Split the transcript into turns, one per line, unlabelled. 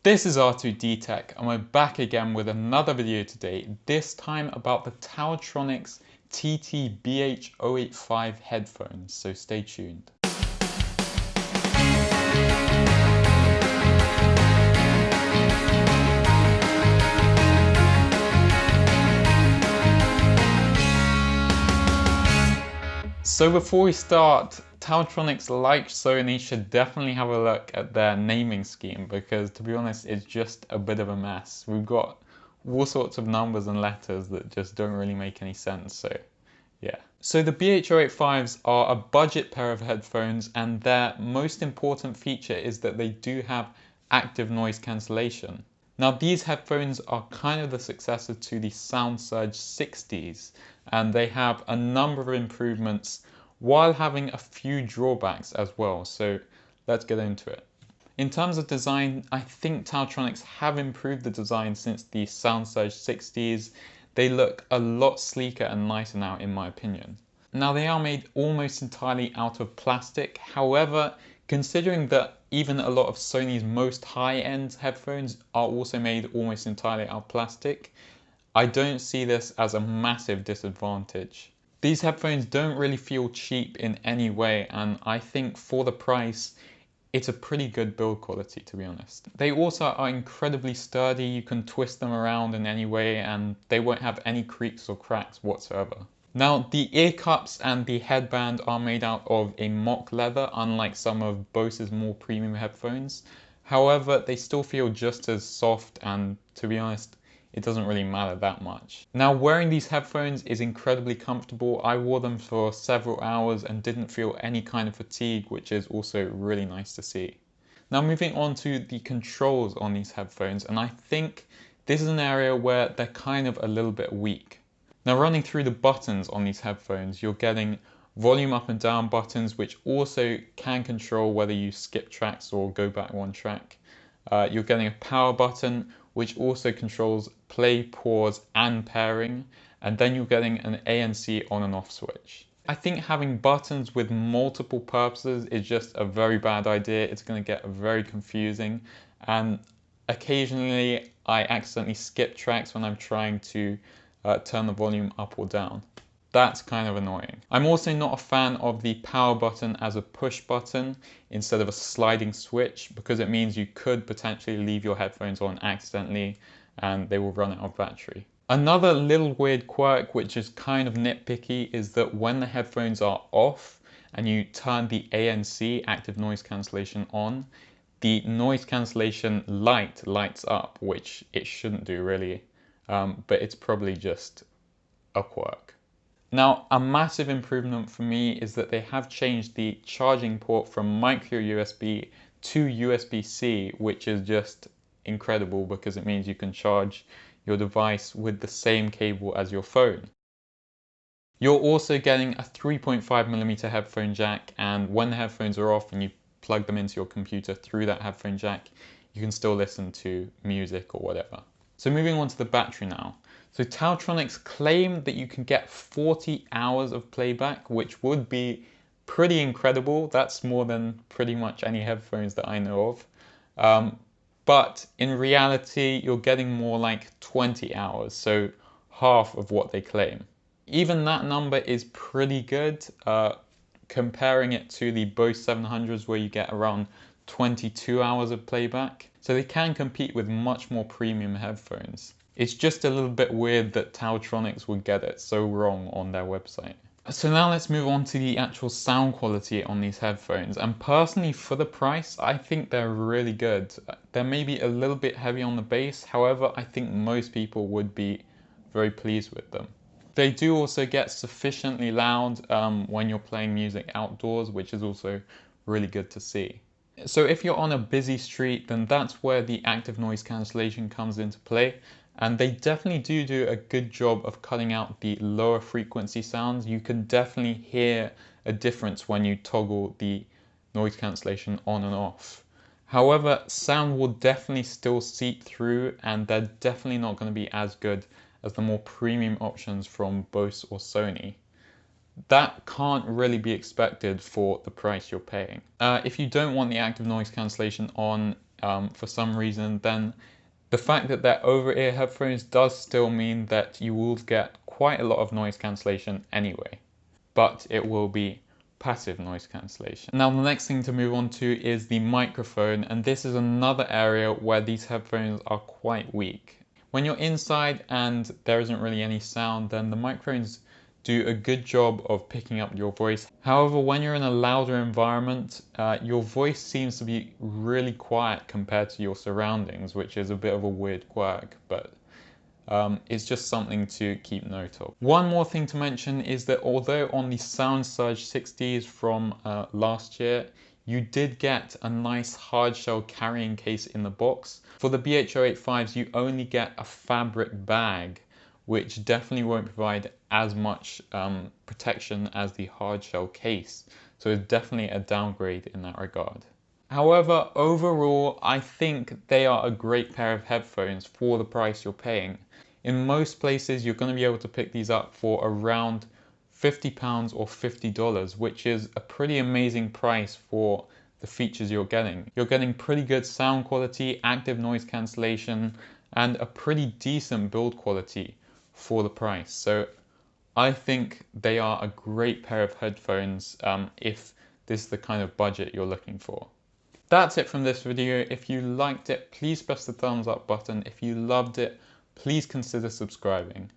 This is R2D Tech and we're back again with another video today, this time about the TaoTronics TT-Bh085 headphones, so stay tuned. So before we start, TaoTronics, like Sony, should definitely have a look at their naming scheme because, to be honest, it's just a bit of a mess. We've got all sorts of numbers and letters that just don't really make any sense, so yeah. So the BH085s are a budget pair of headphones, and their most important feature is that they do have active noise cancellation. Now these headphones are kind of the successor to the SoundSurge 60s, and they have a number of improvements while having a few drawbacks as well, so let's get into it. In terms of design, I think TaoTronics have improved the design since the SoundSurge 60s. They look a lot sleeker and nicer now, in my opinion. Now they are made almost entirely out of plastic, however, considering that even a lot of Sony's most high-end headphones are also made almost entirely out of plastic, I don't see this as a massive disadvantage. These headphones don't really feel cheap in any way, and I think for the price, it's a pretty good build quality, to be honest. They also are incredibly sturdy. You can twist them around in any way and they won't have any creaks or cracks whatsoever. Now, the ear cups and the headband are made out of a mock leather, unlike some of Bose's more premium headphones. However, they still feel just as soft, and to be honest, it doesn't really matter that much. Now, wearing these headphones is incredibly comfortable. I wore them for several hours and didn't feel any kind of fatigue, which is also really nice to see. Now, moving on to the controls on these headphones, and I think this is an area where they're kind of a little bit weak. Now, running through the buttons on these headphones, you're getting volume up and down buttons, which also can control whether you skip tracks or go back one track. You're getting a power button, which also controls play, pause, and pairing. And then you're getting an ANC on and off switch. I think having buttons with multiple purposes is just a very bad idea. It's going to get very confusing. And occasionally I accidentally skip tracks when I'm trying to turn the volume up or down. That's kind of annoying. I'm also not a fan of the power button as a push button instead of a sliding switch, because it means you could potentially leave your headphones on accidentally and they will run out of battery. Another little weird quirk, which is kind of nitpicky, is that when the headphones are off and you turn the ANC, active noise cancellation, on, the noise cancellation light lights up, which it shouldn't do really. But it's probably just a quirk. Now, a massive improvement for me is that they have changed the charging port from micro USB to USB-C, which is just incredible because it means you can charge your device with the same cable as your phone. You're also getting a 3.5mm headphone jack, and when the headphones are off and you plug them into your computer through that headphone jack, you can still listen to music or whatever. So moving on to the battery now. So TaoTronics claim that you can get 40 hours of playback, which would be pretty incredible. That's more than pretty much any headphones that I know of. But in reality, you're getting more like 20 hours, so half of what they claim. Even that number is pretty good, comparing it to the Bose 700s where you get around 22 hours of playback. So they can compete with much more premium headphones. It's just a little bit weird that TaoTronics would get it so wrong on their website. So now let's move on to the actual sound quality on these headphones. And personally, for the price, I think they're really good. They're maybe a little bit heavy on the bass. However, I think most people would be very pleased with them. They do also get sufficiently loud when you're playing music outdoors, which is also really good to see. So if you're on a busy street, then that's where the active noise cancellation comes into play. And they definitely do a good job of cutting out the lower frequency sounds. You can definitely hear a difference when you toggle the noise cancellation on and off. However, sound will definitely still seep through, and they're definitely not going to be as good as the more premium options from Bose or Sony. That can't really be expected for the price you're paying. If you don't want the active noise cancellation on, for some reason, then the fact that they're over-ear headphones does still mean that you will get quite a lot of noise cancellation anyway, but it will be passive noise cancellation. Now the next thing to move on to is the microphone, and this is another area where these headphones are quite weak. When you're inside and there isn't really any sound, then the microphones do a good job of picking up your voice. However, when you're in a louder environment, your voice seems to be really quiet compared to your surroundings, which is a bit of a weird quirk, but it's just something to keep note of. One more thing to mention is that although on the SoundSurge 60s from last year, you did get a nice hard shell carrying case in the box, for the BH085s you only get a fabric bag, which definitely won't provide as much protection as the hard shell case. So it's definitely a downgrade in that regard. However, overall, I think they are a great pair of headphones for the price you're paying. In most places, you're going to be able to pick these up for around £50 or $50, which is a pretty amazing price for the features you're getting. You're getting pretty good sound quality, active noise cancellation, and a pretty decent build quality for the price. So I think they are a great pair of headphones if this is the kind of budget you're looking for. That's it from this video. If you liked it, please press the thumbs up button. If you loved it, please consider subscribing.